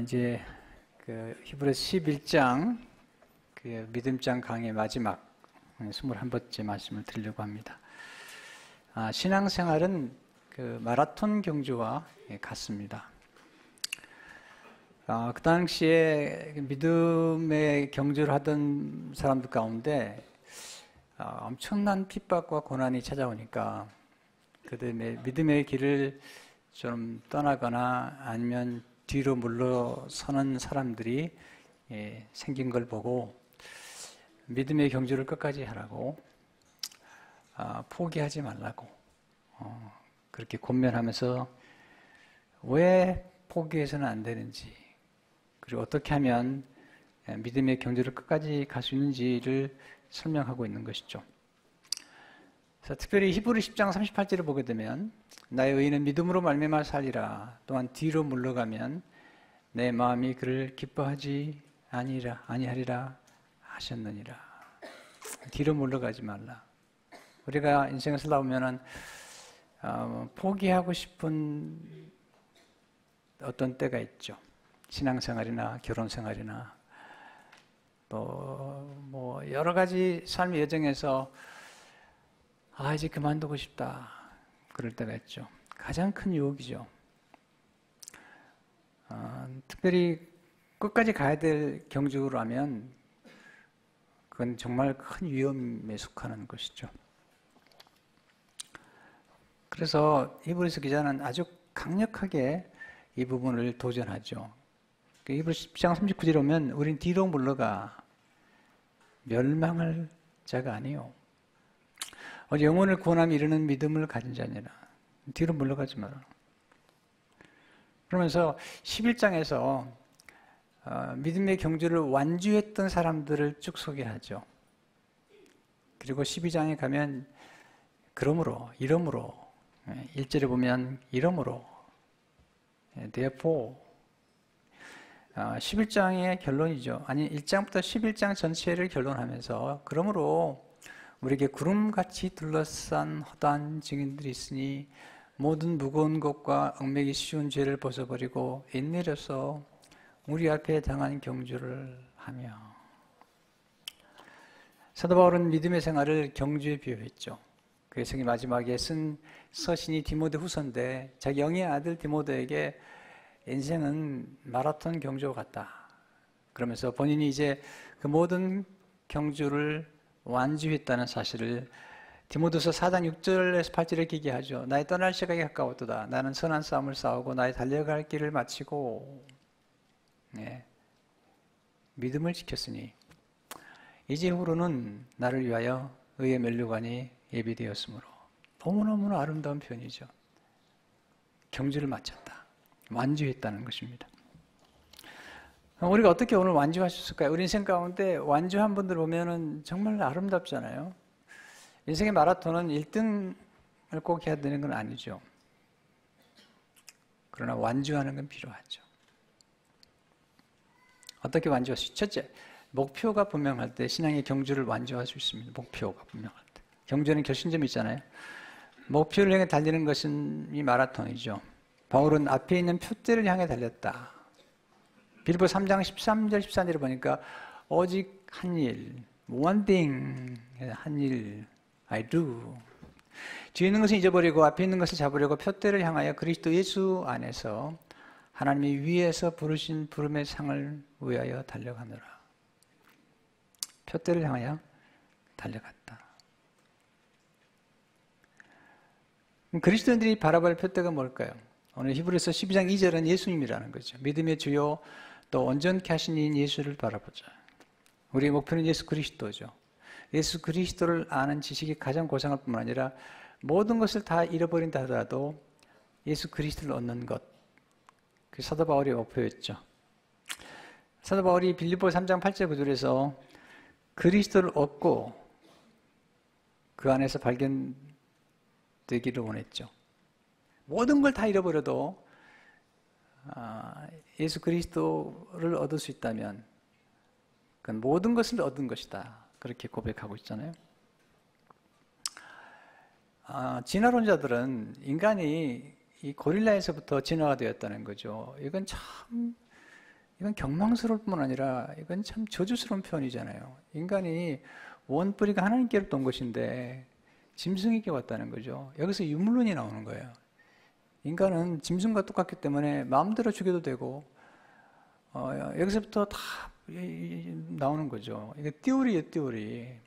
이제 그 히브리서 11장 그 믿음장 강의 마지막 21번째 말씀을 드리려고 합니다. 신앙생활은 그 마라톤 경주와 같습니다. 그 당시에 믿음의 경주를 하던 사람들 가운데 엄청난 핍박과 고난이 찾아오니까 그들의 믿음의 길을 좀 떠나거나 아니면 뒤로 물러서는 사람들이 생긴 걸 보고 믿음의 경주를 끝까지 하라고 포기하지 말라고 그렇게 권면하면서 왜 포기해서는 안 되는지, 그리고 어떻게 하면 믿음의 경주를 끝까지 갈 수 있는지를 설명하고 있는 것이죠. 그래서 특별히 히브리 10장 38절을 보게 되면 나의 의인은 믿음으로 말미암아 살리라. 또한 뒤로 물러가면 내 마음이 그를 기뻐하지 아니하리라 하셨느니라. 뒤로 물러가지 말라. 우리가 인생을 살다 보면은 포기하고 싶은 어떤 때가 있죠. 신앙생활이나 결혼생활이나 뭐 여러 가지 삶의 여정에서 이제 그만두고 싶다 그럴 때가 있죠. 가장 큰 유혹이죠. 특별히 끝까지 가야 될 경주라면 그건 정말 큰 위험에 속하는 것이죠. 그래서 히브리서 기자는 아주 강력하게 이 부분을 도전하죠. 히브리서 10장 39절에 오면 우린 뒤로 물러가 멸망할 자가 아니요 영혼을 구원함에 이르는 믿음을 가진 자니라. 뒤로 물러가지 마라. 그러면서 11장에서 믿음의 경주를 완주했던 사람들을 쭉 소개하죠. 그리고 12장에 가면 그러므로, 이러므로, 1절에 보면 이러므로, therefore, 11장의 결론이죠. 아니 1장부터 11장 전체를 결론하면서 그러므로 우리에게 구름같이 둘러싼 허다한 증인들이 있으니 모든 무거운 것과 얽매기 쉬운 죄를 벗어버리고 인내려서 우리 앞에 당한 경주를 하며. 사도 바울은 믿음의 생활을 경주에 비유했죠. 그의 생애 마지막에 쓴 서신이 디모데 후서인데 자기 영의 아들 디모데에게 인생은 마라톤 경주와 같다 그러면서 본인이 이제 그 모든 경주를 완주했다는 사실을 디모데서 4장 6절에서 8절에 기기하죠. 나의 떠날 시각이 가까웠도다. 나는 선한 싸움을 싸우고 나의 달려갈 길을 마치고 믿음을 지켰으니 이제후로는 나를 위하여 의의 면류관이 예비되었으므로. 너무너무 아름다운 표현이죠. 경주를 마쳤다. 완주했다는 것입니다. 우리가 어떻게 오늘 완주하셨을까요? 우리 인생 가운데 완주한 분들 보면은 정말 아름답잖아요. 인생의 마라톤은 1등을 꼭 해야 되는 건 아니죠. 그러나 완주하는 건 필요하죠. 어떻게 완주할 수 있죠? 첫째, 목표가 분명할 때 신앙의 경주를 완주할 수 있습니다. 목표가 분명할 때. 경주는 결심점이 있잖아요. 목표를 향해 달리는 것은 이 마라톤이죠. 바울은 앞에 있는 표대를 향해 달렸다. 빌립보 3장 13절 14절을 보니까 오직 한 일, one thing, 한 일, I do. 뒤에 있는 것을 잊어버리고 앞에 있는 것을 잡으려고 표대를 향하여 그리스도 예수 안에서 하나님이 위에서 부르신 부름의 상을 위하여 달려가느라. 표대를 향하여 달려갔다. 그리스도인들이 바라볼 표대가 뭘까요? 오늘 히브리서 12장 2절은 예수님이라는 거죠. 믿음의 주요 또 온전케 하신 이인 예수를 바라보자. 우리의 목표는 예수 그리스도죠. 예수 그리스도를 아는 지식이 가장 고상할 뿐만 아니라 모든 것을 다 잃어버린다 하더라도 예수 그리스도를 얻는 것. 그 사도 바울의 목표였죠. 사도 바울이 빌립보 3장 8절 9절에서 그리스도를 얻고 그 안에서 발견되기를 원했죠. 모든 걸 다 잃어버려도 예수 그리스도를 얻을 수 있다면 그건 모든 것을 얻은 것이다. 그렇게 고백하고 있잖아요. 진화론자들은 인간이 이 고릴라에서부터 진화가 되었다는 거죠. 이건 참 이건 경망스러울 뿐 아니라 이건 참 저주스러운 표현이잖아요. 인간이 원뿌리가 하나님께로부터 온 것인데 짐승에게 왔다는 거죠. 여기서 유물론이 나오는 거예요. 인간은 짐승과 똑같기 때문에 마음대로 죽여도 되고 여기서부터 다 나오는 거죠. 이게 띠오리예요, 띠오리.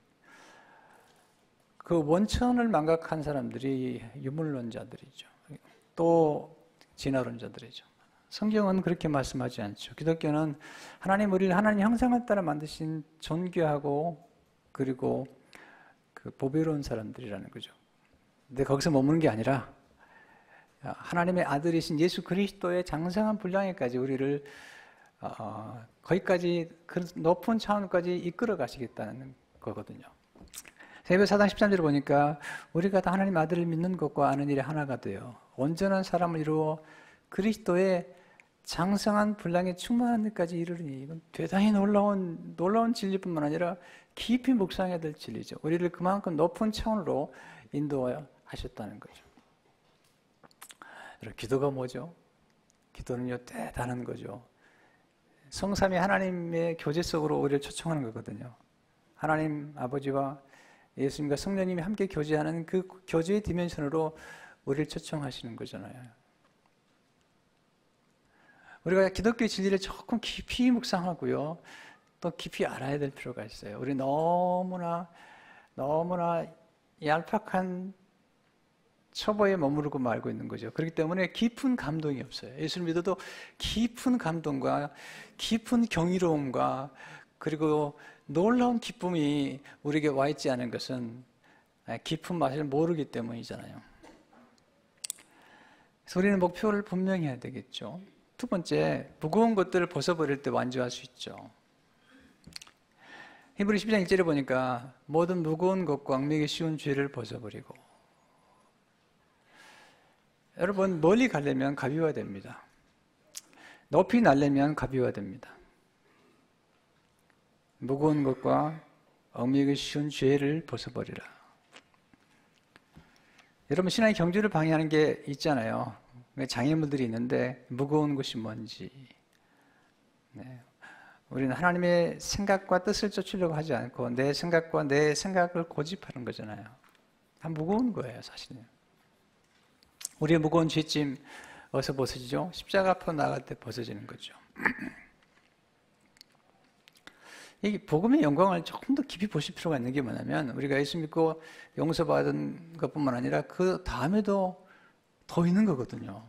그 원천을 망각한 사람들이 유물론자들이죠. 또 진화론자들이죠. 성경은 그렇게 말씀하지 않죠. 기독교는 우리를 하나님 형상을 따라 만드신 존귀하고 그리고 그 보배로운 사람들이라는 거죠. 근데 거기서 머무는 게 아니라 하나님의 아들이신 예수 그리스도의 장성한 분량에까지 우리를 거기까지 그 높은 차원까지 이끌어 가시겠다는 거거든요. 에베소 4장 13절을 보니까 우리가 다 하나님 아들을 믿는 것과 아는 일이 하나가 돼요. 온전한 사람을 이루어 그리스도의 장성한 분량에 충만한 데까지 이르르니 이건 대단히 놀라운 진리뿐만 아니라 깊이 묵상해야 될 진리죠. 우리를 그만큼 높은 차원으로 인도하셨다는 거죠. 여러분, 기도가 뭐죠? 기도는요, 대단한 거죠. 성삼위 하나님의 교제 속으로 우리를 초청하는 거거든요. 하나님 아버지와 예수님과 성령님이 함께 교제하는 그 교제의 디멘션으로 우리를 초청하시는 거잖아요. 우리가 기독교의 진리를 조금 깊이 묵상하고요, 또 깊이 알아야 될 필요가 있어요. 우리 너무나 얄팍한 초보에 머무르고 말고 있는 거죠. 그렇기 때문에 깊은 감동이 없어요. 예수를 믿어도 깊은 감동과 깊은 경이로움과 그리고 놀라운 기쁨이 우리에게 와 있지 않은 것은 깊은 맛을 모르기 때문이잖아요. 그래서 우리는 목표를 분명히 해야 되겠죠. 두 번째, 무거운 것들을 벗어버릴 때 완주할 수 있죠. 히브리 12장 1절에 보니까 모든 무거운 것과 악명이 쉬운 죄를 벗어버리고, 여러분, 멀리 가려면 가벼워야 됩니다. 높이 날려면 가벼워야 됩니다. 무거운 것과 악명이 쉬운 죄를 벗어버리라. 여러분, 신앙의 경주를 방해하는 게 있잖아요. 장애물들이 있는데 무거운 것이 뭔지. 네. 우리는 하나님의 생각과 뜻을 쫓으려고 하지 않고 내 생각과 내 생각을 고집하는 거잖아요. 다 무거운 거예요, 사실은. 우리의 무거운 죄짐 어디서 벗어지죠? 십자가 앞으로 나갈 때 벗어지는 거죠. 이 복음의 영광을 조금 더 깊이 보실 필요가 있는 게 뭐냐면, 우리가 예수 믿고 용서받은 것뿐만 아니라 그 다음에도 더 있는 거거든요.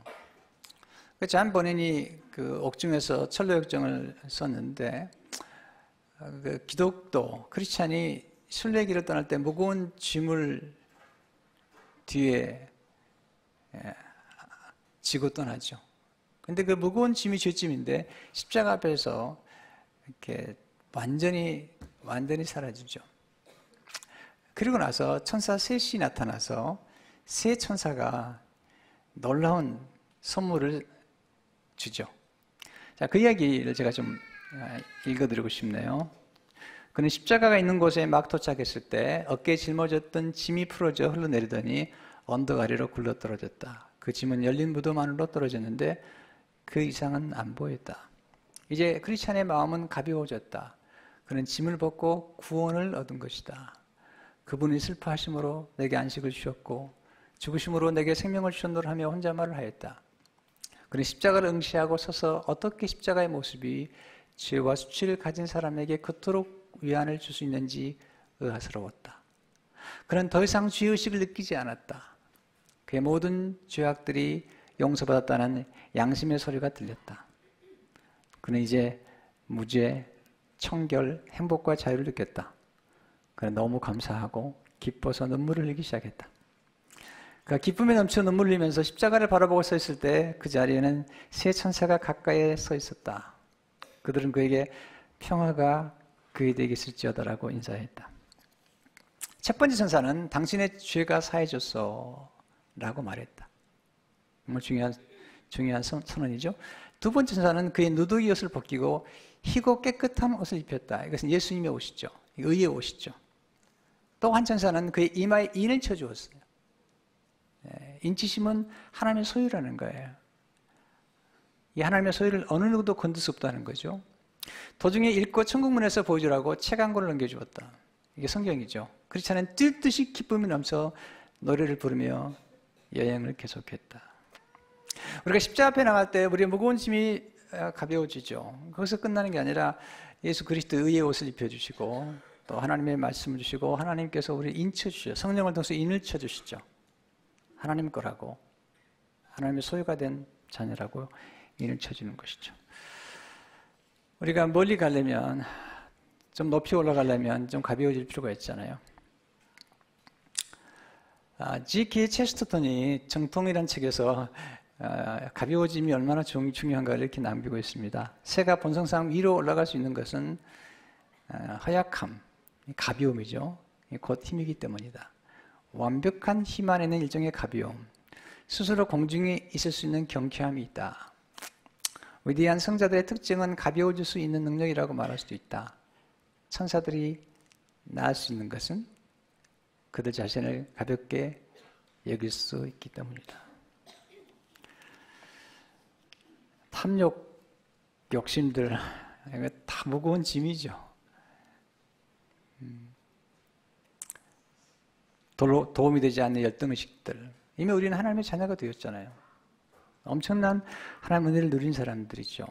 잔 버닌이 그 옥중에서 철로역정을 썼는데, 그 기독도 크리스찬이 순례길을 떠날 때 무거운 짐을 뒤에 지고 떠나죠. 근데 그 무거운 짐이 죄짐인데 십자가 앞에서 이렇게 완전히 사라지죠. 그리고 나서 천사 셋이 나타나서 세 천사가 놀라운 선물을 주죠. 자, 그 이야기를 제가 좀 읽어드리고 싶네요. 그는 십자가가 있는 곳에 막 도착했을 때 어깨에 짊어졌던 짐이 풀어져 흘러내리더니 언덕 아래로 굴러떨어졌다. 그 짐은 열린 무덤 안으로 떨어졌는데 그 이상은 안 보였다. 이제 크리스찬의 마음은 가벼워졌다. 그는 짐을 벗고 구원을 얻은 것이다. 그분이 슬퍼하심으로 내게 안식을 주셨고 죽으심으로 내게 생명을 주셨노라 하며 혼자 말을 하였다. 그는 십자가를 응시하고 서서 어떻게 십자가의 모습이 죄와 수치를 가진 사람에게 그토록 위안을 줄 수 있는지 의아스러웠다. 그는 더 이상 죄의식을 느끼지 않았다. 그의 모든 죄악들이 용서받았다는 양심의 소리가 들렸다. 그는 이제 무죄, 청결, 행복과 자유를 느꼈다. 그는 너무 감사하고 기뻐서 눈물을 흘리기 시작했다. 그가 기쁨에 넘쳐 눈물을 흘리면서 십자가를 바라보고 서 있을 때 그 자리에는 세 천사가 가까이에 서 있었다. 그들은 그에게 평화가 그에게 있을지어다라고 인사했다. 첫 번째 천사는 당신의 죄가 사해졌어 라고 말했다. 정말 중요한 선언이죠. 두 번째 천사는 그의 누더기 옷을 벗기고 희고 깨끗한 옷을 입혔다. 이것은 예수님의 옷이죠. 의의 옷이죠. 또 한 천사는 그의 이마에 인을 쳐주었어요. 인치심은 하나님의 소유라는 거예요. 이 하나님의 소유를 어느 누구도 건들 수 없다는 거죠. 도중에 읽고 천국문에서 보여주라고 책 한 권을 넘겨주었다. 이게 성경이죠. 크리스찬은 뛸 듯이 기쁨이 넘쳐 노래를 부르며 여행을 계속했다. 우리가 십자가 앞에 나갈 때 우리의 무거운 짐이 가벼워지죠. 거기서 끝나는 게 아니라 예수 그리스도의 의의 옷을 입혀주시고 또 하나님의 말씀을 주시고 하나님께서 우리를 인쳐주시죠. 성령을 통해서 인을 쳐주시죠. 하나님 거라고, 하나님의 소유가 된 자녀라고 인을 쳐주는 것이죠. 우리가 멀리 가려면, 좀 높이 올라가려면 좀 가벼워질 필요가 있잖아요. G.K. 체스터턴이 정통이라는 책에서 가벼워짐이 얼마나 중요한가를 이렇게 남기고 있습니다. 새가 본성상 위로 올라갈 수 있는 것은 허약함, 가벼움이죠. 곧 힘이기 때문이다. 완벽한 힘 안에는 일종의 가벼움, 스스로 공중에 있을 수 있는 경쾌함이 있다. 위대한 성자들의 특징은 가벼워질 수 있는 능력이라고 말할 수도 있다. 천사들이 나을 수 있는 것은 그들 자신을 가볍게 여길 수 있기 때문이다. 탐욕, 욕심들, 이거 다 무거운 짐이죠. 도움이 되지 않는 열등의식들. 이미 우리는 하나님의 자녀가 되었잖아요. 엄청난 하나님의 은혜를 누린 사람들이죠.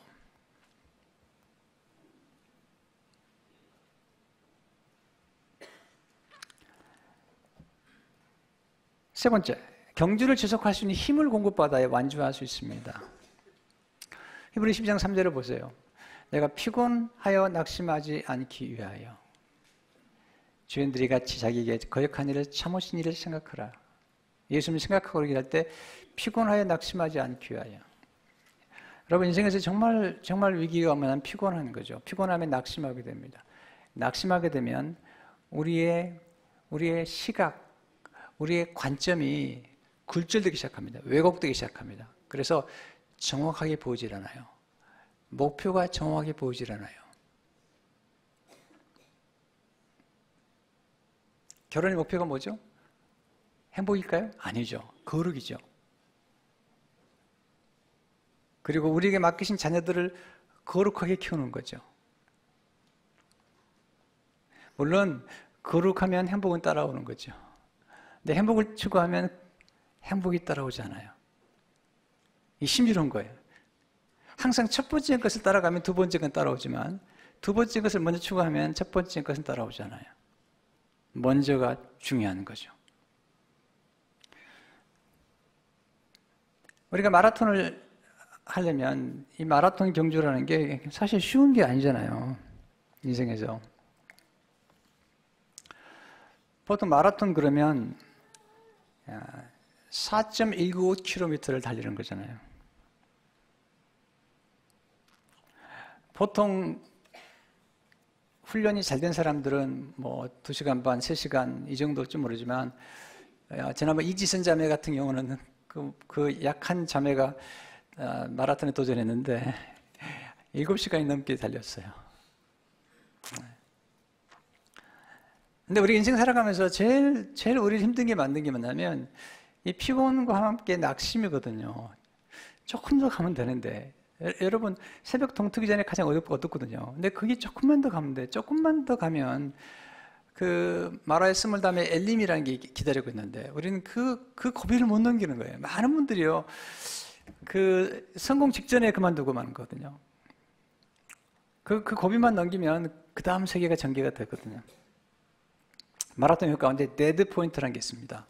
세 번째, 경주를 지속할 수 있는 힘을 공급받아야 완주할 수 있습니다. 히브리 12장 3절을 보세요. 내가 피곤하여 낙심하지 않기 위하여 주인들이 같이 자기에게 거역한 일을 참으신 일을 생각하라. 예수님을 생각하고 일할 때 피곤하여 낙심하지 않기 위하여. 여러분 인생에서 정말 위기가 오면 피곤한 거죠. 피곤하면 낙심하게 됩니다. 낙심하게 되면 우리의 시각, 우리의 관점이 굴절되기 시작합니다. 왜곡되기 시작합니다. 그래서 정확하게 보이질 않아요. 목표가 정확하게 보이질 않아요. 결혼의 목표가 뭐죠? 행복일까요? 아니죠. 거룩이죠. 그리고 우리에게 맡기신 자녀들을 거룩하게 키우는 거죠. 물론 거룩하면 행복은 따라오는 거죠. 근데 행복을 추구하면 행복이 따라오지 않아요. 이 신비로운 거예요. 항상 첫 번째 것을 따라가면 두 번째 건 따라오지만 두 번째 것을 먼저 추구하면 첫 번째 것은 따라오지 않아요. 먼저가 중요한 거죠. 우리가 마라톤을 하려면 이 마라톤 경주라는 게 사실 쉬운 게 아니잖아요. 인생에서. 보통 마라톤 그러면 4.195km를 달리는 거잖아요. 보통 훈련이 잘 된 사람들은 뭐 2시간 반, 3시간 이 정도일지 모르지만 지난번 이지선 자매 같은 경우는 그 약한 자매가 마라톤에 도전했는데 7시간이 넘게 달렸어요. 근데 우리 인생 살아가면서 제일 우리를 힘든 게 만든 게 뭐냐면 이 피곤과 함께 낙심이거든요. 조금 더 가면 되는데 여러분 새벽 동트기 전에 가장 어둡거든요. 근데 거기 조금만 더 가면 돼. 조금만 더 가면 그 마라의 스물담의 엘림이라는 게 기다리고 있는데 우리는 그 고비를 못 넘기는 거예요. 많은 분들이요 그 성공 직전에 그만두고 마는 거거든요. 그 고비만 넘기면 그 다음 세계가 전개가 되거든요. 마라톤 효과 가운데 데드 포인트라는 게 있습니다.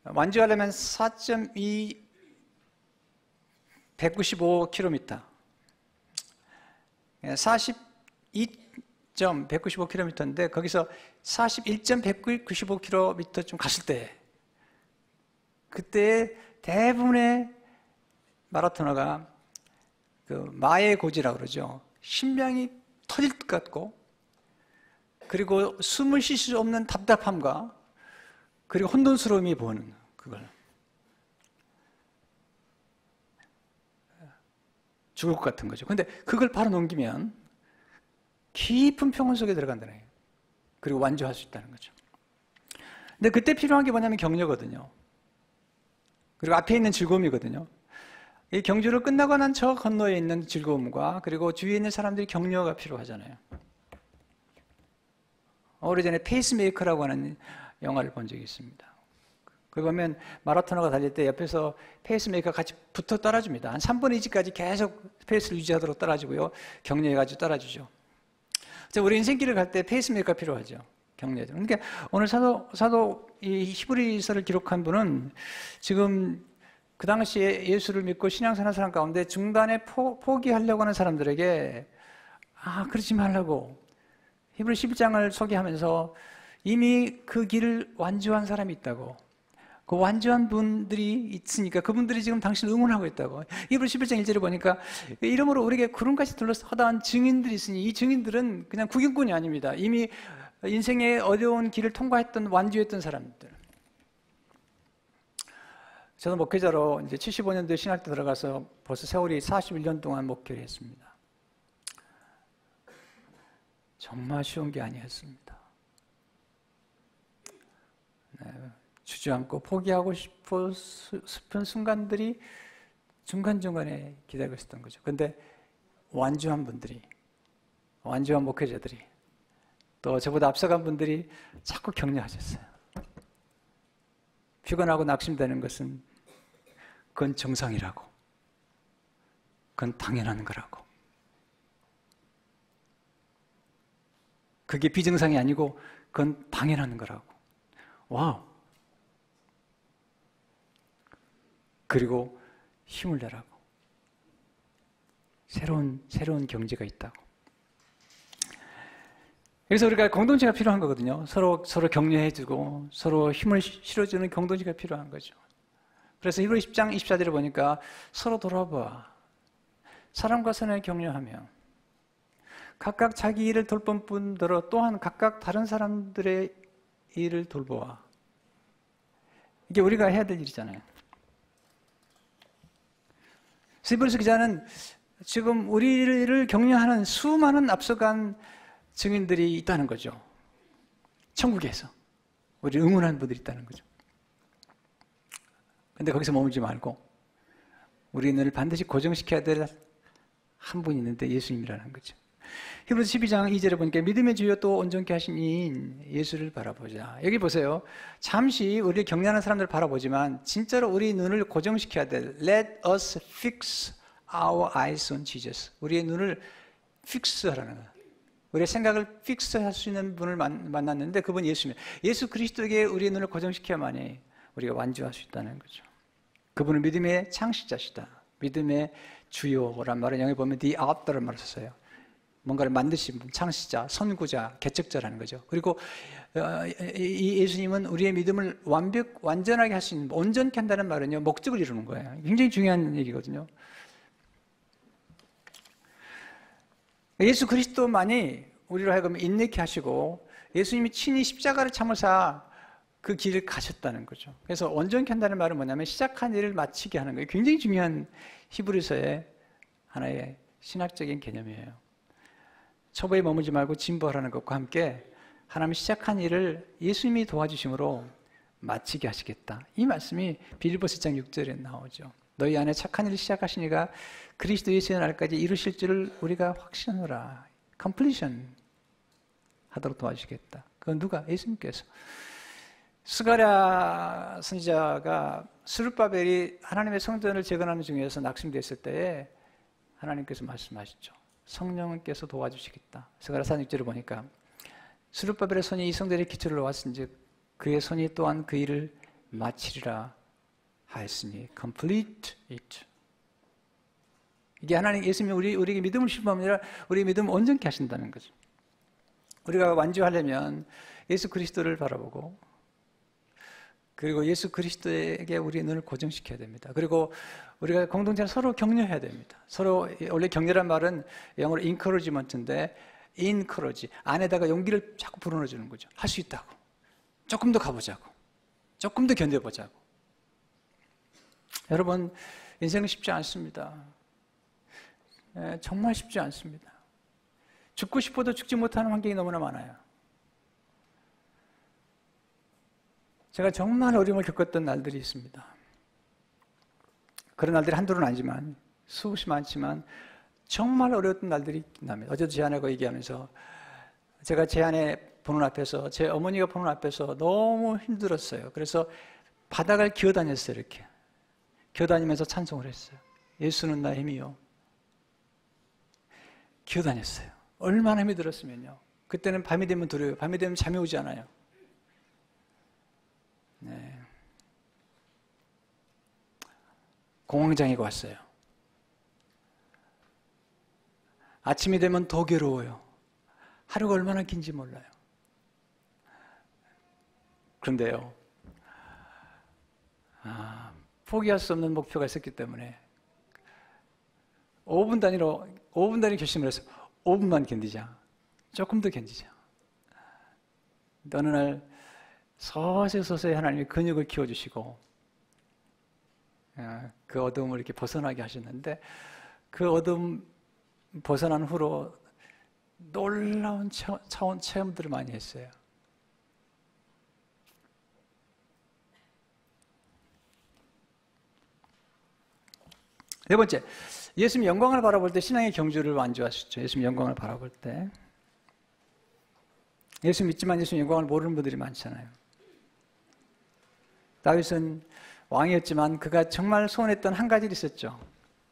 완주하려면 195km 42.195km인데 거기서 41.195km 좀 갔을 때 그때 대부분의 마라토너가 그 마의 고지라고 그러죠. 심장이 터질 것 같고 그리고 숨을 쉴 수 없는 답답함과 그리고 혼돈스러움이 보이는 그걸 죽을 것 같은 거죠. 근데 그걸 바로 넘기면 깊은 평온 속에 들어간다는 거예요. 그리고 완주할 수 있다는 거죠. 근데 그때 필요한 게 뭐냐면 격려거든요. 그리고 앞에 있는 즐거움이거든요. 이 경주를 끝나고 난 저 건너에 있는 즐거움과 그리고 주위에 있는 사람들이 격려가 필요하잖아요. 오래전에 페이스메이커라고 하는 영화를 본 적이 있습니다. 그 보면 마라토너가 달릴 때 옆에서 페이스메이커 같이 붙어 따라줍니다. 한 3분의 2까지 계속 페이스를 유지하도록 따라주고요. 격려해가지고 따라주죠. 우리 인생길을 갈 때 페이스메이커가 필요하죠. 격려죠. 그러니까 오늘 사도 이 히브리서를 기록한 분은 지금 그 당시에 예수를 믿고 신앙생활 사람 가운데 중간에 포기하려고 하는 사람들에게 그러지 말라고 히브리 11장을 소개하면서 이미 그 길을 완주한 사람이 있다고, 그 완주한 분들이 있으니까 그분들이 지금 당신을 응원하고 있다고. 히브리 11장 1절에 보니까 이러므로 우리에게 구름같이 둘러서 허다한 증인들이 있으니 이 증인들은 그냥 구경꾼이 아닙니다. 이미 인생의 어려운 길을 통과했던 완주했던 사람들. 저는 목회자로 이제 75년도에 신학대 들어가서 벌써 세월이 41년 동안 목회를 했습니다. 정말 쉬운 게 아니었습니다. 네, 주저앉고 포기하고 싶은 순간들이 중간중간에 기다리고 있었던 거죠. 근데 완주한 분들이, 완주한 목회자들이, 또 저보다 앞서간 분들이 자꾸 격려하셨어요. 피곤하고 낙심되는 것은 그건 정상이라고, 그건 당연한 거라고, 그게 비정상이 아니고 그건 당연한 거라고. 와우. 그리고 힘을 내라고. 새로운 경제가 있다고. 그래서 우리가 공동체가 필요한 거거든요. 서로 격려해주고 서로 힘을 실어주는 공동체가 필요한 거죠. 그래서 히브리 10장 24절에 보니까 서로 돌아봐. 사람과 사람을 격려하며 각각 자기 일을 돌볼 뿐더러 또한 각각 다른 사람들의 일을 돌보아. 이게 우리가 해야 될 일이잖아요. 히브리서 기자는 지금 우리를 격려하는 수많은 앞서간 증인들이 있다는 거죠. 천국에서 우리를 응원하는 분들이 있다는 거죠. 근데 거기서 머물지 말고 우리는 반드시 고정시켜야 될 한 분이 있는데 예수님이라는 거죠. 히브리서 12장 2절에 보니까 믿음의 주여 또 온전케 하신 이인 예수를 바라보자. 여기 보세요. 잠시 우리를 격려하는 사람들을 바라보지만 진짜로 우리 눈을 고정시켜야 될 Let us fix our eyes on Jesus. 우리의 눈을 픽스하라는 거예요. 우리의 생각을 픽스할 수 있는 분을 만났는데 그분이 예수입니다. 예수 그리스도에게 우리의 눈을 고정시켜야만이 우리가 완주할 수 있다는 거죠. 그분은 믿음의 창시자시다. 믿음의 주요란 말은 영어에 보면 the author란 말을 썼어요. 뭔가를 만드신 분, 창시자, 선구자, 개척자라는 거죠. 그리고 이 예수님은 우리의 믿음을 완전하게 할 수 있는, 온전케 한다는 말은요, 목적을 이루는 거예요. 굉장히 중요한 얘기거든요. 예수 그리스도만이 우리로 하여금 인내케 하시고 예수님이 친히 십자가를 참으사 그 길을 가셨다는 거죠. 그래서 온전케 한다는 말은 뭐냐면 시작한 일을 마치게 하는 거예요. 굉장히 중요한 히브리서의 하나의 신학적인 개념이에요. 초보에 머물지 말고 진보하라는 것과 함께 하나님이 시작한 일을 예수님이 도와주심으로 마치게 하시겠다. 이 말씀이 빌립보서 1장 6절에 나오죠. 너희 안에 착한 일을 시작하시니가 그리스도 예수의 날까지 이루실 줄을 우리가 확신하노라. completion 하도록 도와주시겠다. 그건 누가? 예수님께서. 스가랴 선지자가 스룹바벨이 하나님의 성전을 재건하는 중에서 낙심됐을 때에 하나님께서 말씀하시죠. 성령께서 도와주시겠다. 스가랴 4:6절을 보니까 스룹바벨의 손이 이 성전의 기초를 놓았은즉 그의 손이 또한 그 일을 마치리라 하였으니 complete it. 이게 하나님 예수님이 우리에게 믿음을 주시면 아니라 우리의 믿음을 온전케 하신다는 거죠. 우리가 완주하려면 예수 그리스도를 바라보고 그리고 예수 그리스도에게 우리의 눈을 고정시켜야 됩니다. 그리고 우리가 공동체는 서로 격려해야 됩니다. 서로 원래 격려란 말은 영어로 encouragement인데 encourage 안에다가 용기를 자꾸 불어넣어주는 거죠. 할 수 있다고. 조금 더 가보자고. 조금 더 견뎌보자고. 여러분 인생은 쉽지 않습니다. 정말 쉽지 않습니다. 죽고 싶어도 죽지 못하는 환경이 너무나 많아요. 제가 정말 어려움을 겪었던 날들이 있습니다. 그런 날들이 한둘은 아니지만 수없이 많지만 정말 어려웠던 날들이 납니다. 어제도 제 아내가 얘기하면서 제가 제 아내 보는 앞에서 제 어머니가 보는 앞에서 너무 힘들었어요. 그래서 바닥을 기어다녔어요. 이렇게 기어다니면서 찬송을 했어요. 예수는 나의 힘이요. 기어다녔어요. 얼마나 힘이 들었으면요. 그때는 밤이 되면 두려워요. 밤이 되면 잠이 오지 않아요. 네. 공황장애가 왔어요. 아침이 되면 더 괴로워요. 하루가 얼마나 긴지 몰라요. 그런데요, 포기할 수 없는 목표가 있었기 때문에 5분 단위로 결심을 했어요. 5분만 견디자. 조금 더 견디자. 어느 날 서서히 하나님이 근육을 키워주시고 그 어둠을 이렇게 벗어나게 하셨는데 그 어둠 벗어난 후로 놀라운 체험들을 많이 했어요. 네 번째, 예수님 영광을 바라볼 때 신앙의 경주를 완주하셨죠. 예수님 영광을 바라볼 때. 예수 믿지만 예수님 영광을 모르는 분들이 많잖아요. 다윗은 왕이었지만 그가 정말 소원했던 한 가지가 있었죠.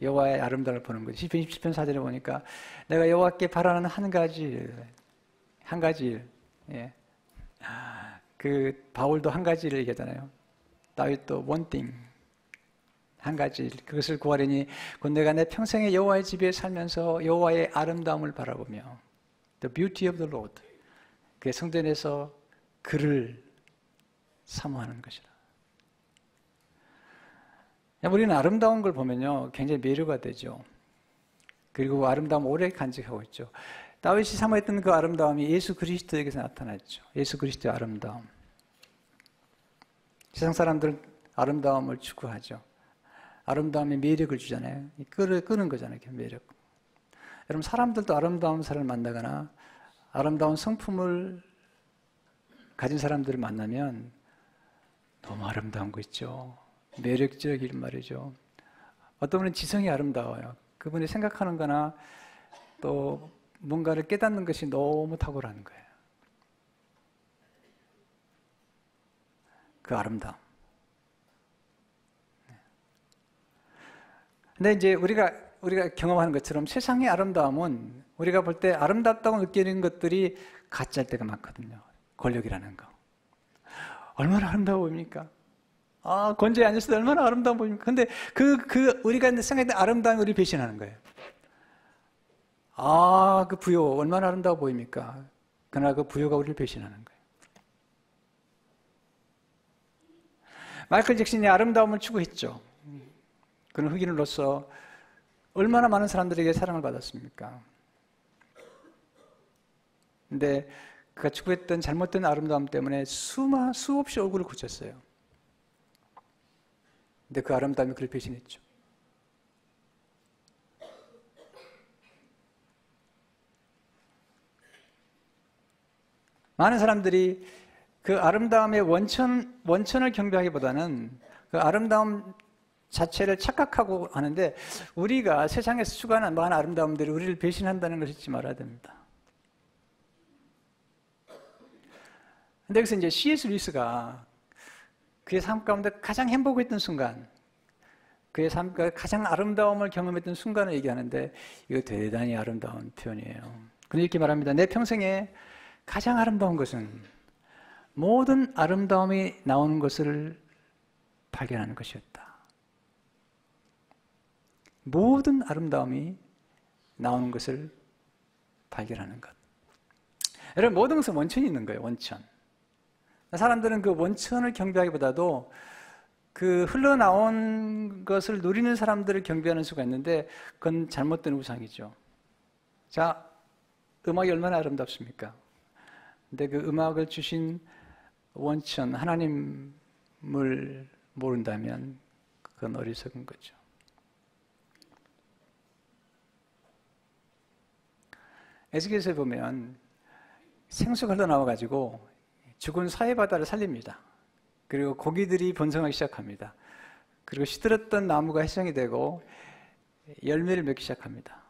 여호와의 아름다움을 보는 거죠. 시편 4절에 보니까 내가 여호와께 바라는 한 가지 일. 예. 그 바울도 한 가지를 얘기하잖아요. 다윗도 one thing. 한 가지 일. 그것을 구하려니 곧 내가 내 평생에 여호와의 집에 살면서 여호와의 아름다움을 바라보며 the beauty of the Lord. 그 성전에서 그를 사모하는 것이라. 우리는 아름다운 걸 보면요, 굉장히 매료가 되죠. 그리고 아름다움 오래 간직하고 있죠. 다윗이 사모했던 그 아름다움이 예수 그리스도에게서 나타났죠. 예수 그리스도의 아름다움. 세상 사람들은 아름다움을 추구하죠. 아름다움에 매력을 주잖아요. 끄는 거잖아요, 매력. 여러분, 사람들도 아름다운 사람을 만나거나 아름다운 성품을 가진 사람들을 만나면 너무 아름다운 거 있죠. 매력적인 말이죠. 어떤 분은 지성이 아름다워요. 그분이 생각하는 거나 또 뭔가를 깨닫는 것이 너무 탁월한 거예요. 그 아름다움. 근데 이제 우리가 경험하는 것처럼 세상의 아름다움은 우리가 볼 때 아름답다고 느끼는 것들이 가짜일 때가 많거든요. 권력이라는 거. 얼마나 아름다워 보입니까? 권좌에 앉았을 때 얼마나 아름다워 보입니까? 근데 우리가 생각했던 아름다움이 우리 배신하는 거예요. 그 부요, 얼마나 아름다워 보입니까? 그러나 그 부요가 우리를 배신하는 거예요. 마이클 잭슨이 아름다움을 추구했죠. 그는 흑인으로서 얼마나 많은 사람들에게 사랑을 받았습니까? 근데 그가 추구했던 잘못된 아름다움 때문에 수없이 얼굴을 굳혔어요. 근데 그 아름다움이 그를 배신했죠. 많은 사람들이 그 아름다움의 원천을 경배하기보다는 그 아름다움 자체를 착각하고 하는데, 우리가 세상에서 추구하는 많은 아름다움들이 우리를 배신한다는 것을 잊지 말아야 됩니다. 근데 여기서 이제 C.S. 루이스가 그의 삶 가운데 가장 행복했던 순간, 그의 삶 가운데 가장 아름다움을 경험했던 순간을 얘기하는데, 이거 대단히 아름다운 표현이에요. 그는 이렇게 말합니다. 내 평생에 가장 아름다운 것은 모든 아름다움이 나오는 것을 발견하는 것이었다. 모든 아름다움이 나오는 것을 발견하는 것. 여러분, 모든 것은 원천이 있는 거예요. 원천. 사람들은 그 원천을 경배하기보다도 그 흘러나온 것을 누리는 사람들을 경배하는 수가 있는데, 그건 잘못된 우상이죠. 자, 음악이 얼마나 아름답습니까? 근데 그 음악을 주신 원천, 하나님을 모른다면 그건 어리석은 거죠. 에스겔서에 보면 생수가 흘러나와가지고 죽은 사해바다를 살립니다. 그리고 고기들이 번성하기 시작합니다. 그리고 시들었던 나무가 해성이 되고 열매를 맺기 시작합니다.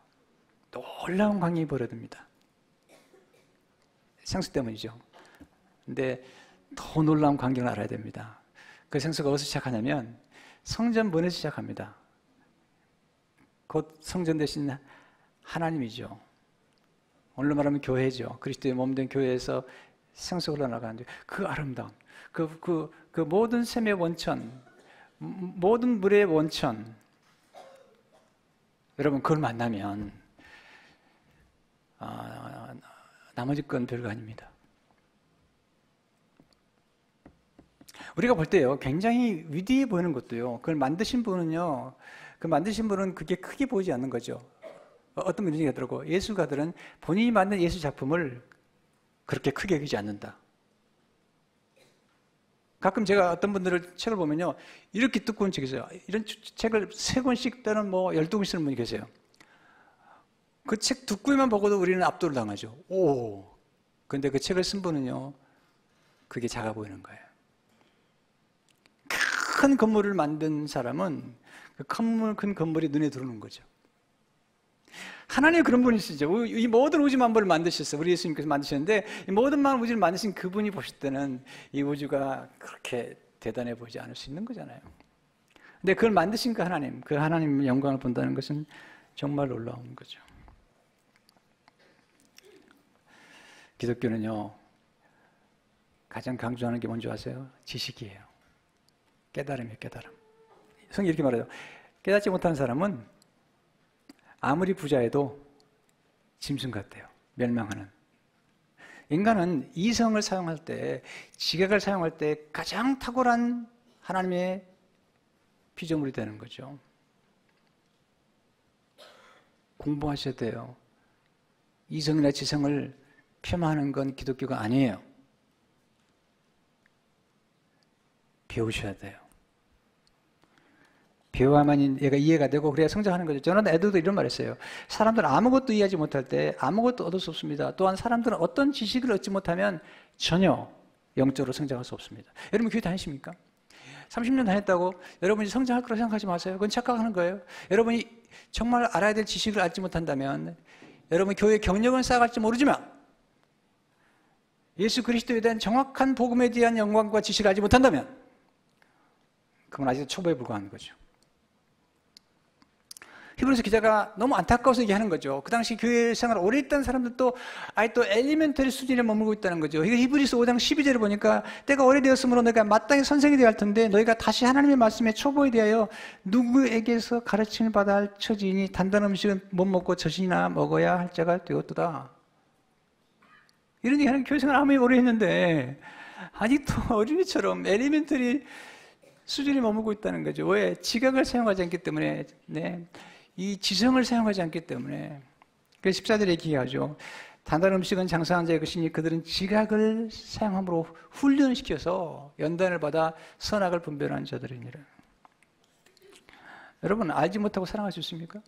놀라운 광경이 벌어집니다. 생수 때문이죠. 근데 더 놀라운 광경을 알아야 됩니다. 그 생수가 어디서 시작하냐면 성전 문에서 시작합니다. 곧 성전 대신 하나님이죠. 오늘로 말하면 교회죠. 그리스도의 몸된 교회에서 생수가 흘러나가는데 그 아름다운 그 모든 샘의 원천, 모든 물의 원천, 여러분 그걸 만나면 나머지 건 별거 아닙니다. 우리가 볼 때요, 굉장히 위대해 보이는 것도요, 그걸 만드신 분은요, 그 만드신 분은 그게 크게 보이지 않는 거죠. 어떤 분이 얘기하더라고. 예술가들은 본인이 만든 예술 작품을 그렇게 크게 여기지 않는다. 가끔 제가 어떤 분들을 책을 보면요, 이렇게 두꺼운 책이 있어요. 이런 책을 3권씩 또는 뭐 12권 쓰는 분이 계세요. 그 책 두꺼이만 보고도 우리는 압도를 당하죠. 오! 근데 그 책을 쓴 분은요, 그게 작아 보이는 거예요. 큰 건물을 만든 사람은 그 큰 건물이 눈에 들어오는 거죠. 하나님이 그런 분이시죠. 이 모든 우주 만물을 만드셨어요. 우리 예수님께서 만드셨는데 이 모든 우주를 만드신 그분이 보실 때는 이 우주가 그렇게 대단해 보이지 않을 수 있는 거잖아요. 근데 그걸 만드신 그 하나님 영광을 본다는 것은 정말 놀라운 거죠. 기독교는요, 가장 강조하는 게 뭔지 아세요? 지식이에요. 깨달음이에요, 깨달음. 성경이 이렇게 말해요. 깨닫지 못하는 사람은 아무리 부자해도 짐승 같대요. 멸망하는. 인간은 이성을 사용할 때, 지각을 사용할 때 가장 탁월한 하나님의 피조물이 되는 거죠. 공부하셔야 돼요. 이성이나 지성을 폄하하는 건 기독교가 아니에요. 배우셔야 돼요. 배워야만 얘가 이해가 되고 그래야 성장하는 거죠. 저는 애들도 이런 말 했어요. 사람들은 아무것도 이해하지 못할 때 아무것도 얻을 수 없습니다. 또한 사람들은 어떤 지식을 얻지 못하면 전혀 영적으로 성장할 수 없습니다. 여러분 교회 다니십니까? 30년 다녔다고 여러분이 성장할 거라고 생각하지 마세요. 그건 착각하는 거예요. 여러분이 정말 알아야 될 지식을 알지 못한다면, 여러분 교회 경력은 쌓아갈지 모르지만 예수 그리스도에 대한 정확한 복음에 대한 영광과 지식을 알지 못한다면 그건 아직 초보에 불과한 거죠. 히브리서 기자가 너무 안타까워서 얘기하는 거죠. 그 당시 교회 생활을 오래 했던 사람들도 아예 또 엘리멘터리 수준에 머물고 있다는 거죠. 이거 히브리서 5장 12절을 보니까 때가 오래되었으므로 너희가 마땅히 선생이 되어야 할 텐데 너희가 다시 하나님의 말씀에 초보에 대하여 누구에게서 가르침을 받아야 할 처지이니 단단한 음식은 못 먹고 젖이나 먹어야 할 자가 되었도다. 이런 얘기하는 교회 생활을 아무리 오래 했는데 아직도 어린이처럼 엘리멘터리 수준에 머물고 있다는 거죠. 왜? 지각을 사용하지 않기 때문에, 네. 이 지성을 사용하지 않기 때문에. 그래서 14절에 얘기하죠. 단단한 음식은 장사한 자의 것이니 그들은 지각을 사용함으로 훈련시켜서 연단을 받아 선악을 분별하는 자들이니라. 여러분 알지 못하고 사랑할 수 있습니까?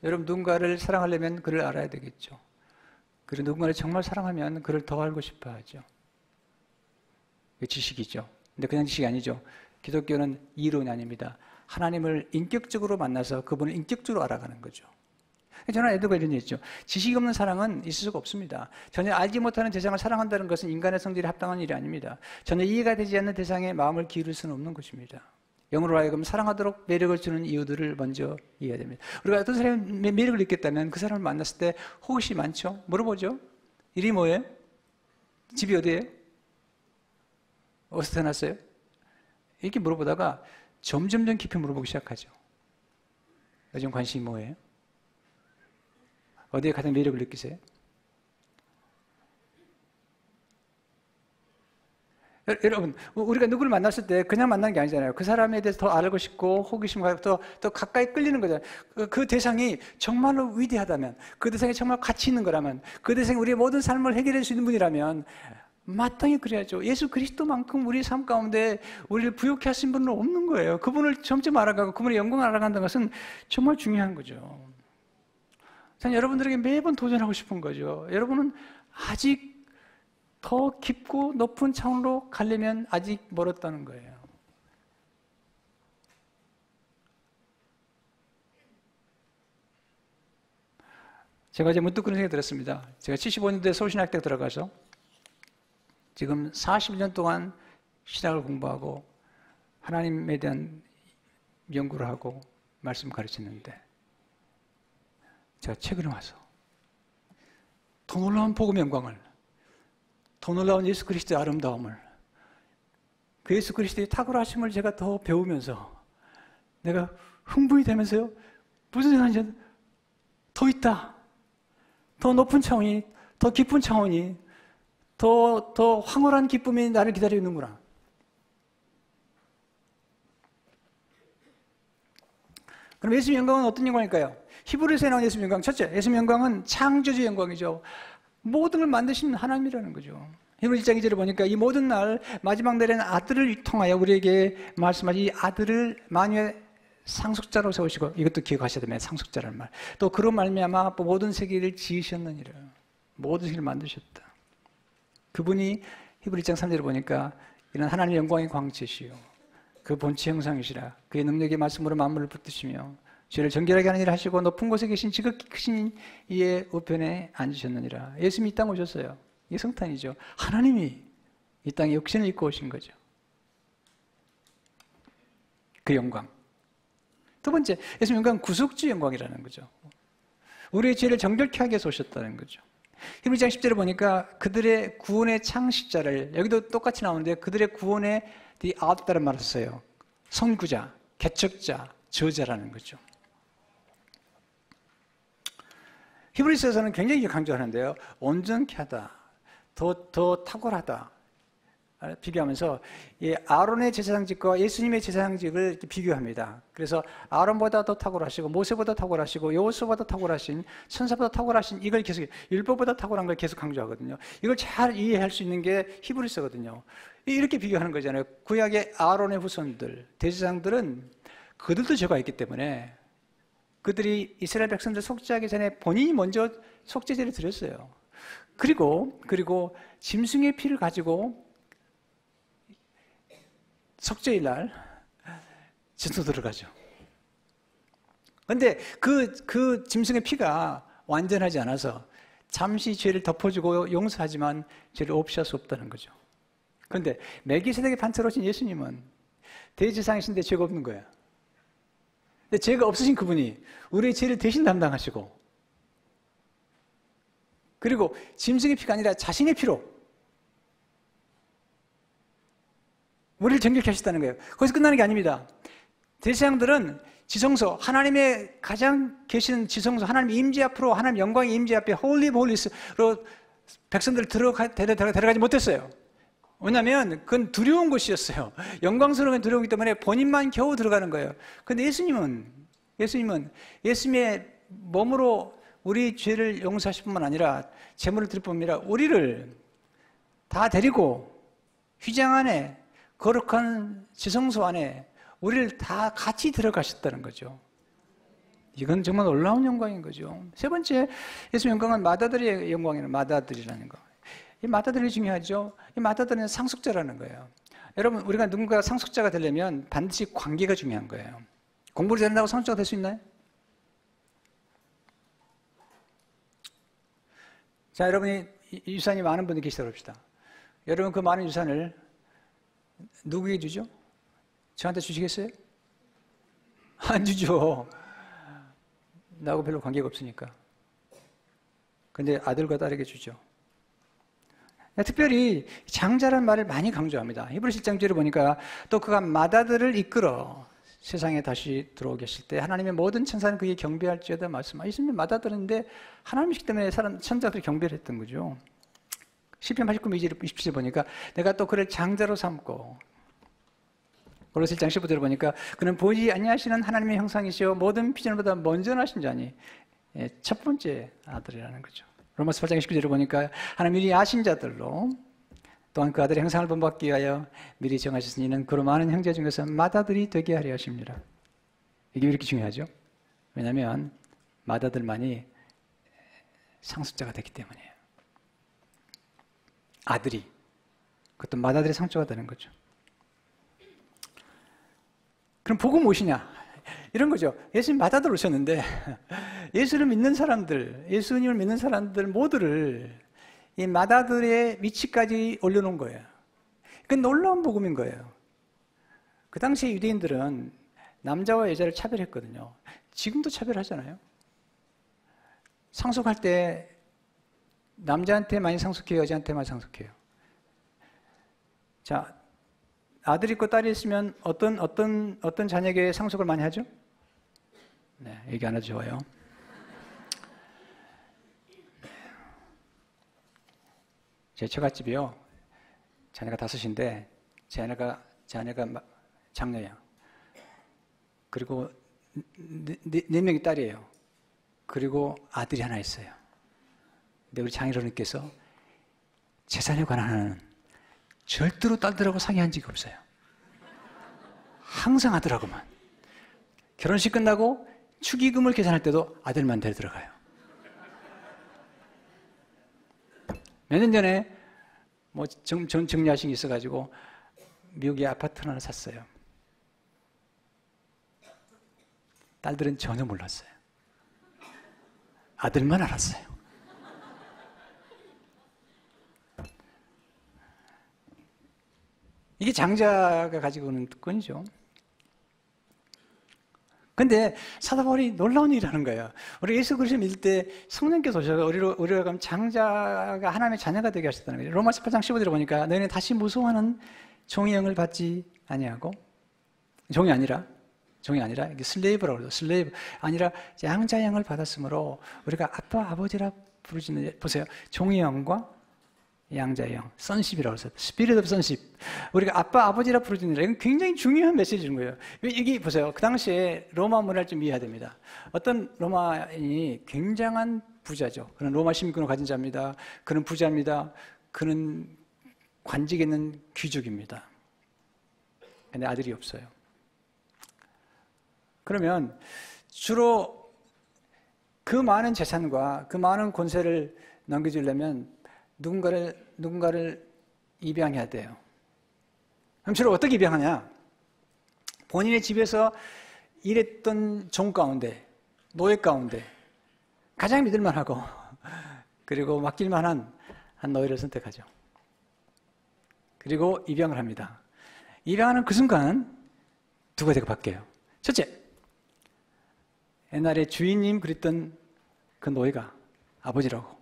여러분 누군가를 사랑하려면 그를 알아야 되겠죠. 그리고 누군가를 정말 사랑하면 그를 더 알고 싶어 하죠. 이게 지식이죠. 근데 그냥 지식이 아니죠. 기독교는 이론이 아닙니다. 하나님을 인격적으로 만나서 그분을 인격적으로 알아가는 거죠. 저는 애들과 이런 얘기 했죠. 지식이 없는 사랑은 있을 수가 없습니다. 전혀 알지 못하는 대상을 사랑한다는 것은 인간의 성질에 합당한 일이 아닙니다. 전혀 이해가 되지 않는 대상에 마음을 기울일 수는 없는 것입니다. 영으로 하여금 사랑하도록 매력을 주는 이유들을 먼저 이해해야 됩니다. 우리가 어떤 사람의 매력을 느꼈다면 그 사람을 만났을 때 호기심이 많죠? 물어보죠. 이름이 뭐예요? 집이 어디예요? 어디서 태어났어요? 이렇게 물어보다가 점점 깊이 물어보기 시작하죠. 요즘 관심이 뭐예요? 어디에 가장 매력을 느끼세요? 여러분, 우리가 누구를 만났을 때 그냥 만나는 게 아니잖아요. 그 사람에 대해서 더 알고 싶고 호기심과 더 가까이 끌리는 거잖아요. 그 대상이 정말로 위대하다면, 그 대상이 정말 가치 있는 거라면, 그 대상이 우리의 모든 삶을 해결할 수 있는 분이라면 마땅히 그래야죠. 예수 그리스도만큼 우리 삶 가운데 우리를 부욕해 하신 분은 없는 거예요. 그분을 점점 알아가고 그분의 영광을 알아간다는 것은 정말 중요한 거죠. 저는 여러분들에게 매번 도전하고 싶은 거죠. 여러분은 아직 더 깊고 높은 차원으로 가려면 아직 멀었다는 거예요. 제가 이제 문득 그런 생각이 들었습니다. 제가 75년도에 서울신학대에 들어가서 지금 40년 동안 신학을 공부하고 하나님에 대한 연구를 하고 말씀 가르쳤는데 제가 최근에 와서 더 놀라운 복음의 영광을, 더 놀라운 예수 그리스도의 아름다움을, 그 예수 그리스도의 탁월하심을 제가 더 배우면서 내가 흥분이 되면서요, 무슨 생각인지, 더 있다, 더 높은 차원이, 더 깊은 차원이, 더 황홀한 기쁨이 나를 기다리고 있는구나. 그럼 예수님의 영광은 어떤 영광일까요? 히브리서에 나온 예수님의 영광, 첫째, 예수님의 영광은 창조주의 영광이죠. 모든 걸 만드신 하나님이라는 거죠. 히브리 1장 2절을 보니까 이 모든 날 마지막 날에는 아들을 통하여 우리에게 말씀하신 이 아들을 만유의 상속자로 세우시고, 이것도 기억하셔야 됩니다. 상속자라는 말. 또 그로 말미암아 모든 세계를 지으셨느니라. 모든 세계를 만드셨다. 그분이 히브리 1장 3절을 보니까 이런 하나님의 영광의 광채시요, 그 본체 형상이시라. 그의 능력의 말씀으로 만물을 붙드시며 죄를 정결하게 하는 일을 하시고 높은 곳에 계신 지극히 크신 이의 우편에 앉으셨느니라. 예수님이 이 땅에 오셨어요. 이게 성탄이죠. 하나님이 이 땅에 육신을 입고 오신 거죠. 그 영광. 두 번째, 예수님 영광은 구속주 영광이라는 거죠. 우리의 죄를 정결케 하기 위해서 오셨다는 거죠. 히브리서 10절을 보니까 그들의 구원의 창시자를, 여기도 똑같이 나오는데 그들의 구원의 the author라는 말을 써요. 선구자, 개척자, 저자라는 거죠. 히브리서에서는 굉장히 강조하는데요, 온전케 하다, 더 탁월하다 비교하면서 이 아론의 제사장직과 예수님의 제사장직을 이렇게 비교합니다. 그래서 아론보다 더 탁월하시고 모세보다 탁월하시고 여호수아보다 탁월하신, 천사보다 탁월하신, 이걸 계속, 율법보다 탁월한 걸 계속 강조하거든요. 이걸 잘 이해할 수 있는 게 히브리서거든요. 이렇게 비교하는 거잖아요. 구약의 아론의 후손들, 대제사장들은 그들도 죄가 있기 때문에 그들이 이스라엘 백성들 속죄하기 전에 본인이 먼저 속죄제를 드렸어요. 그리고 짐승의 피를 가지고 속죄일 날 진토 들어가죠. 그런데 그 짐승의 피가 완전하지 않아서 잠시 죄를 덮어주고 용서하지만 죄를 없이할 수 없다는 거죠. 그런데 멜기세덱의 판처로 오신 예수님은 대제사장이신데 죄가 없는 거예요. 근데 죄가 없으신 그분이 우리의 죄를 대신 담당하시고, 그리고 짐승의 피가 아니라 자신의 피로 우리를 정결케 하셨다는 거예요. 거기서 끝나는 게 아닙니다. 대제사장들은 지성소, 하나님의 가장 계시는 지성소, 하나님 임재 앞으로, 하나님 영광의 임재 앞에 홀리 홀리스로 백성들을 데려가지 못했어요. 왜냐하면 그건 두려운 곳이었어요. 영광스러운 두려우기 때문에 본인만 겨우 들어가는 거예요. 그런데 예수님은 예수님의 몸으로 우리 죄를 용서하실 뿐만 아니라 제물을 드릴 뿐만 아니라 우리를 다 데리고 휘장 안에, 거룩한 지성소 안에 우리를 다 같이 들어가셨다는 거죠. 이건 정말 놀라운 영광인 거죠. 세 번째, 예수의 영광은 맏아들의 영광이라는, 맏아들이라는 거. 이 맏아들이 중요하죠. 이 맏아들은 상속자라는 거예요. 여러분, 우리가 누군가 상속자가 되려면 반드시 관계가 중요한 거예요. 공부를 잘한다고 상속자가 될 수 있나요? 자, 여러분이 유산이 많은 분이 계시다고 합시다. 여러분, 그 많은 유산을 누구에게 주죠? 저한테 주시겠어요? 안 주죠. 나하고 별로 관계가 없으니까. 근데 아들과 딸에게 주죠. 특별히 장자란 말을 많이 강조합니다. 히브리서 1장 1절을 보니까 또 그가 맏아들을 이끌어 세상에 다시 들어오게 하실 때 하나님의 모든 천사는 그에게 경배할지어다 말씀하셨습니다. 예수님이 맏아들인데 하나님이시기 때문에 천사들이 경배를 했던 거죠. 시편 89편 27절 보니까 내가 또 그를 장자로 삼고, 고로새 1장 15절을 보니까 그는 보이지 아니하시는 하나님의 형상이시요 모든 피조물보다 먼저 나신 자니, 첫 번째 아들이라는 거죠. 로마서 8장 19절을 보니까 하나님 미리 아신 자들로 또한 그 아들의 형상을 본받기 위하여 미리 정하셨으니 이는 그로 많은 형제 중에서 맏아들이 되게 하려 하십니다. 이게 왜 이렇게 중요하죠? 왜냐하면 맏아들만이 상속자가 됐기 때문이에요. 아들이, 그것도 맏아들의 상속자가 되는 거죠. 그럼 복은 무엇이냐? 이런 거죠. 예수님 맏아들 오셨는데 예수를 믿는 사람들, 예수님을 믿는 사람들 모두를 이 맏아들의 위치까지 올려놓은 거예요. 그 놀라운 복음인 거예요. 그 당시 유대인들은 남자와 여자를 차별했거든요. 지금도 차별하잖아요. 상속할 때 남자한테 많이 상속해요, 여자한테 많이 상속해요. 자, 아들 있고 딸이 있으면 어떤 자녀에게 상속을 많이 하죠? 네, 얘기 안 해도 좋아요. 제 처갓집이요. 자녀가 5인데 자녀가 장녀야. 그리고 네 명이 딸이에요. 그리고 아들이 하나 있어요. 근데 우리 장인어른께서 재산에 관한 하나는 절대로 딸들하고 상의한 적이 없어요. 항상 아들하고만. 결혼식 끝나고 축의금을 계산할 때도 아들만 데려들어가요. 몇 년 전에 정리하신 게 있어가지고 미국에 아파트 하나 샀어요. 딸들은 전혀 몰랐어요. 아들만 알았어요. 이게 장자가 가지고 오는 특권이죠. 근데 사도 바울이 놀라운 일이라는 거예요. 우리 예수 그리스도 믿을 때 성령께서 오셔서 우리가 그럼 장자가 하나님의 자녀가 되게 하셨다는 거예요. 로마서 8장 15절에 보니까 너희는 다시 무서워하는 종의 영을 받지 아니하고 종이 아니라 이게 슬레이브라고 그러죠. 슬레이브 아니라 양자의 영을 받았으므로 우리가 아빠 아버지라 부르시는 보세요. 종의 영과 양자의 영, 선십이라고 해서 스피릿 오브 선십. 우리가 아빠 아버지라 부르짖느라. 이건 굉장히 중요한 메시지인 거예요. 이게 보세요. 그 당시에 로마 문화를 좀 이해해야 됩니다. 어떤 로마인이 굉장한 부자죠. 그는 로마 시민권을 가진 자입니다. 그는 부자입니다. 그는 관직 있는 귀족입니다. 근데 아들이 없어요. 그러면 주로 그 많은 재산과 그 많은 권세를 넘겨주려면 누군가를 입양해야 돼요. 그럼 주로 어떻게 입양하냐? 본인의 집에서 일했던 종 가운데, 노예 가운데 가장 믿을만하고 그리고 맡길만한 한 노예를 선택하죠. 그리고 입양을 합니다. 입양하는 그 순간 두 가지가 바뀌어요. 첫째, 옛날에 주인님 그랬던 그 노예가 아버지라고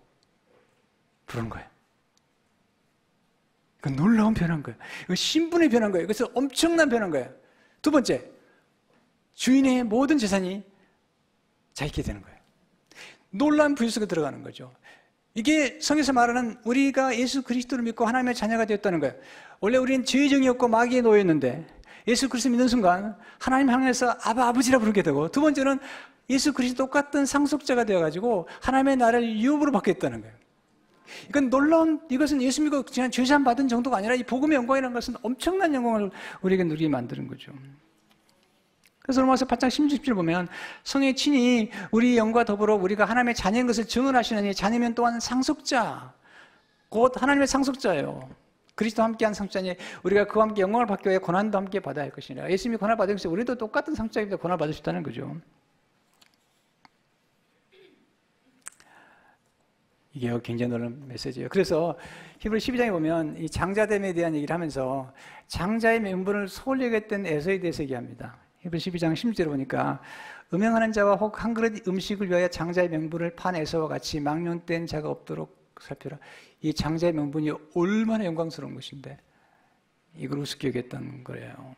부르는 거예요. 그 놀라운 변화인 거예요. 이거 신분의 변화인 거예요. 그래서 엄청난 변화인 거예요. 두 번째, 주인의 모든 재산이 자기게 되는 거예요. 놀라운 부유 속에 들어가는 거죠. 이게 성경에서 말하는 우리가 예수 그리스도를 믿고 하나님의 자녀가 되었다는 거예요. 원래 우리는 죄의 종이었고 마귀의 노예였는데 예수 그리스도 믿는 순간 하나님 향해서 아버지라 부르게 되고, 두 번째는 예수 그리스도 똑같은 상속자가 되어가지고 하나님의 나라를 유업으로 받겠다는 거예요. 이것은 예수 믿고 그냥 죄사함 받은 정도가 아니라 이 복음의 영광이라는 것은 엄청난 영광을 우리에게 누리게 만드는 거죠. 그래서 로마서 8장 16절 보면 성령이 친히 우리 영과 더불어 우리가 하나님의 자녀인 것을 증언하시느니 자녀면 또한 상속자, 곧 하나님의 상속자예요. 그리스도와 함께한 상속자니 우리가 그와 함께 영광을 받기 위해 고난도 함께 받아야 할 것이니라. 예수님이 고난을 받은 것이 우리도 똑같은 상속자입니다. 고난을 받을 수 있다는 거죠. 이게 굉장히 놀라운 메시지예요. 그래서 히브리 12장에 보면 이 장자됨에 대한 얘기를 하면서 장자의 명분을 소홀히 여겼던 에서에 대해서 얘기합니다. 히브리 12장 16절에 보니까 음행하는 자와 혹 한 그릇 음식을 위하여 장자의 명분을 판 에서와 같이 망령된 자가 없도록 살펴라. 이 장자의 명분이 얼마나 영광스러운 것인데 이걸 우습게 여겼던 거예요.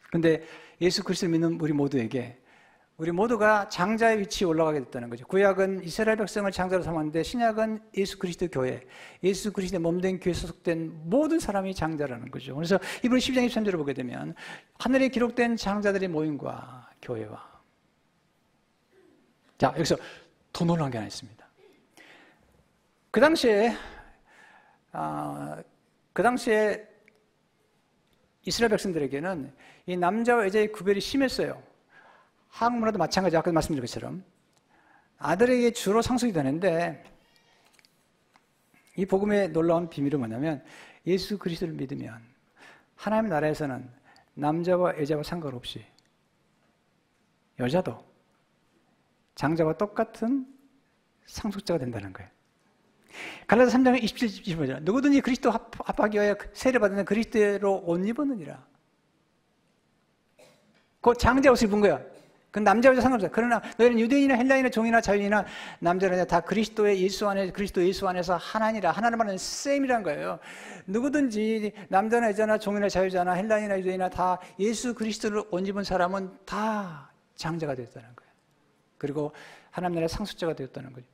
그런데 예수 그리스도를 믿는 우리 모두가 장자의 위치에 올라가게 됐다는 거죠. 구약은 이스라엘 백성을 장자로 삼았는데 신약은 예수 그리스도 교회, 예수 그리스도의 몸된 교회에 소속된 모든 사람이 장자라는 거죠. 그래서 히브리 12장 23절을 보게 되면 하늘에 기록된 장자들의 모임과 교회와, 자, 여기서 더 놀라운 게 하나 있습니다. 그 당시에 이스라엘 백성들에게는 이 남자와 여자의 구별이 심했어요. 한국 문화도 마찬가지, 아까 말씀드린 것처럼 아들에게 주로 상속이 되는데, 이 복음의 놀라운 비밀은 뭐냐면 예수 그리스도를 믿으면 하나님의 나라에서는 남자와 여자와 상관없이 여자도 장자와 똑같은 상속자가 된다는 거예요. 갈라디아 3장 27, 25절 누구든지 그리스도 합하기 위하여 세례받은 그리스도로 옷 입었느니라. 그 장자 옷을 입은 거야. 그 남자 여자 상관없어요. 그러나 너희는 유대인이나 헬라인이나 종이나 자유인이나 남자나 다 그리스도 예수 안에서 하나니라. 하나는 말하는 셈이란 거예요. 누구든지 남자나 여자나 종이나 자유자나 헬라인이나 유대인이나 다 예수 그리스도를 옷 입은 사람은 다 장자가 되었다는 거예요. 그리고 하나님 나라의 상속자가 되었다는 거죠.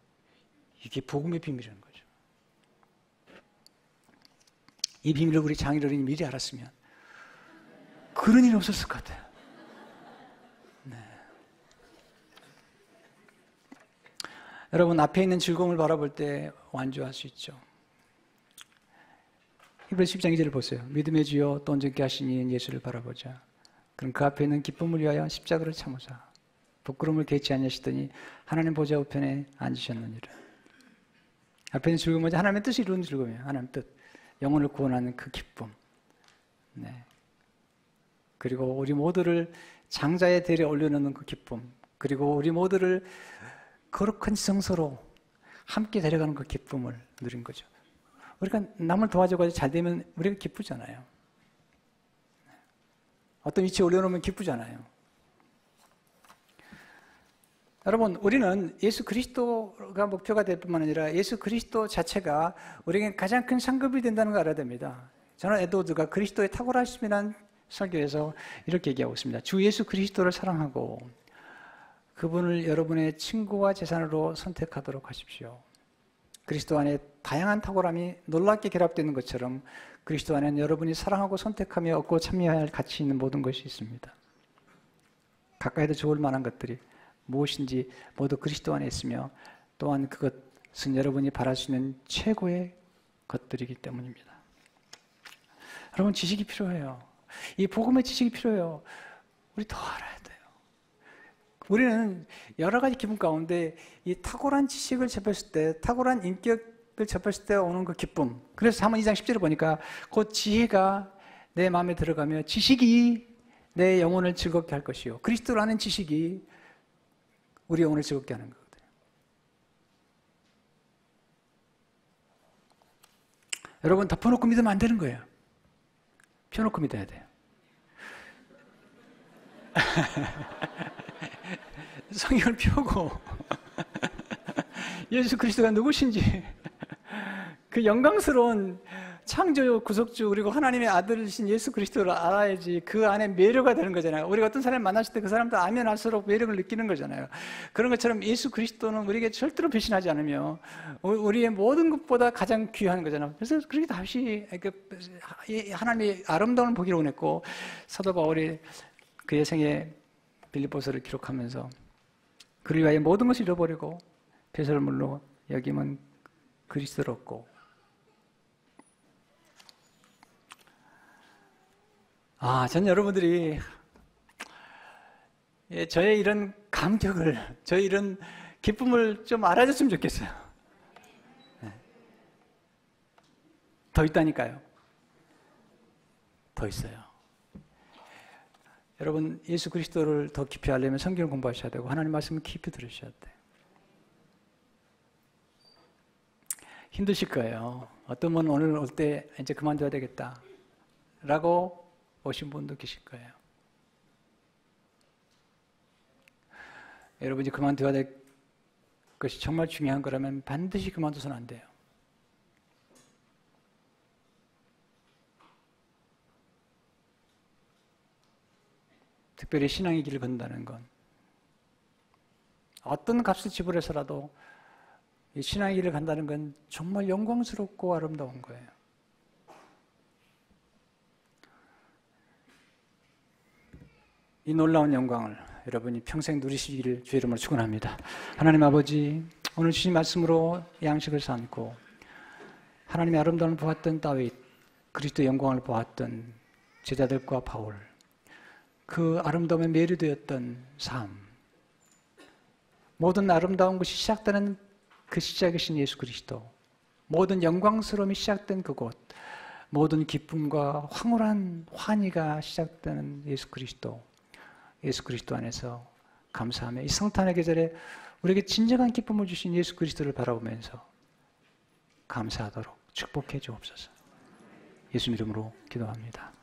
이게 복음의 비밀이라는 거죠. 이 비밀을 우리 장인어른이 미리 알았으면 그런 일이 없었을 것 같아요. 네. 여러분, 앞에 있는 즐거움을 바라볼 때 완주할 수 있죠. 히브리서 10장 2절을 보세요. 믿음의 주여 또 온전케 하신 이인 예수를 바라보자. 그럼 그 앞에 있는 기쁨을 위하여 십자가를 참으사 부끄러움을 개치 아니하시더니 하나님 보좌 우편에 앉으셨느니라. 앞에 있는 즐거움은 하나님의 뜻을 이루는 즐거움이에요. 하나님의 뜻, 영혼을 구원하는 그 기쁨. 네. 그리고 우리 모두를 장자의 대리에 올려놓는 그 기쁨. 그리고 우리 모두를 거룩한 성소로 함께 데려가는 그 기쁨을 누린 거죠. 우리가 남을 도와줘가지고 잘 되면 우리가 기쁘잖아요. 어떤 위치에 올려놓으면 기쁘잖아요. 여러분, 우리는 예수 그리스도가 목표가 될 뿐만 아니라 예수 그리스도 자체가 우리에게 가장 큰 상급이 된다는 걸 알아야 됩니다. 저는 에드워드가 그리스도의 탁월하심이라는 설교에서 이렇게 얘기하고 있습니다. 주 예수 그리스도를 사랑하고 그분을 여러분의 친구와 재산으로 선택하도록 하십시오. 그리스도 안에 다양한 탁월함이 놀랍게 결합되는 것처럼 그리스도 안에는 여러분이 사랑하고 선택하며 얻고 참여해야 할 가치 있는 모든 것이 있습니다. 가까이도 좋을 만한 것들이 무엇인지 모두 그리스도 안에 있으며 또한 그것은 여러분이 바랄 수 있는 최고의 것들이기 때문입니다. 여러분, 지식이 필요해요. 이 복음의 지식이 필요해요. 우리 더 알아야 돼요. 우리는 여러 가지 기쁨 가운데 이 탁월한 지식을 접했을 때, 탁월한 인격을 접했을 때 오는 그 기쁨. 그래서 사문 2장 10절을 보니까 그 지혜가 내 마음에 들어가며 지식이 내 영혼을 즐겁게 할 것이요. 그리스도를 아는 지식이 우리 영혼을 즐겁게 하는 거거든요. 여러분, 덮어놓고 믿으면 안 되는 거예요. 펴놓고 믿어야 돼요. 성경을 펴고 예수 그리스도가 누구신지 그 영광스러운 창조 구속주 그리고 하나님의 아들이신 예수 그리스도를 알아야지 그 안에 매료가 되는 거잖아요. 우리가 어떤 사람을 만났을 때 그 사람도 알면 알수록 매력을 느끼는 거잖아요. 그런 것처럼 예수 그리스도는 우리에게 절대로 배신하지 않으며 우리의 모든 것보다 가장 귀한 거잖아요. 그래서 그렇게 다시 하나님의 아름다운 보기를 원했고 사도 바울이 그의 생애 빌립보서를 기록하면서 그를 위하여 모든 것을 잃어버리고 배설물로 여김은 그리스도를 얻고 전 여러분들이 저의 이런 감격을, 저의 이런 기쁨을 좀 알아줬으면 좋겠어요. 더 있다니까요. 더 있어요. 여러분, 예수 그리스도를 더 깊이 알려면 성경을 공부하셔야 되고 하나님 말씀을 깊이 들으셔야 돼요. 힘드실 거예요. 어떤 분은 오늘 올 때 이제 그만둬야 되겠다 라고 오신 분도 계실 거예요. 여러분이 그만둬야 될 것이 정말 중요한 거라면 반드시 그만둬서는 안 돼요. 특별히 신앙의 길을 건다는 건 어떤 값을 지불해서라도 이 신앙의 길을 간다는 건 정말 영광스럽고 아름다운 거예요. 이 놀라운 영광을 여러분이 평생 누리시기를 주의 이름으로 축원합니다. 하나님 아버지, 오늘 주신 말씀으로 양식을 삼고 하나님의 아름다움을 보았던 다윗, 그리스도의 영광을 보았던 제자들과 바울, 그 아름다움에 매료되었던 삶, 모든 아름다운 것이 시작되는 그 시작이신 예수 그리스도, 모든 영광스러움이 시작된 그곳, 모든 기쁨과 황홀한 환희가 시작되는 예수 그리스도 안에서 감사하며 이 성탄의 계절에 우리에게 진정한 기쁨을 주신 예수 그리스도를 바라보면서 감사하도록 축복해 주옵소서. 예수 이름으로 기도합니다.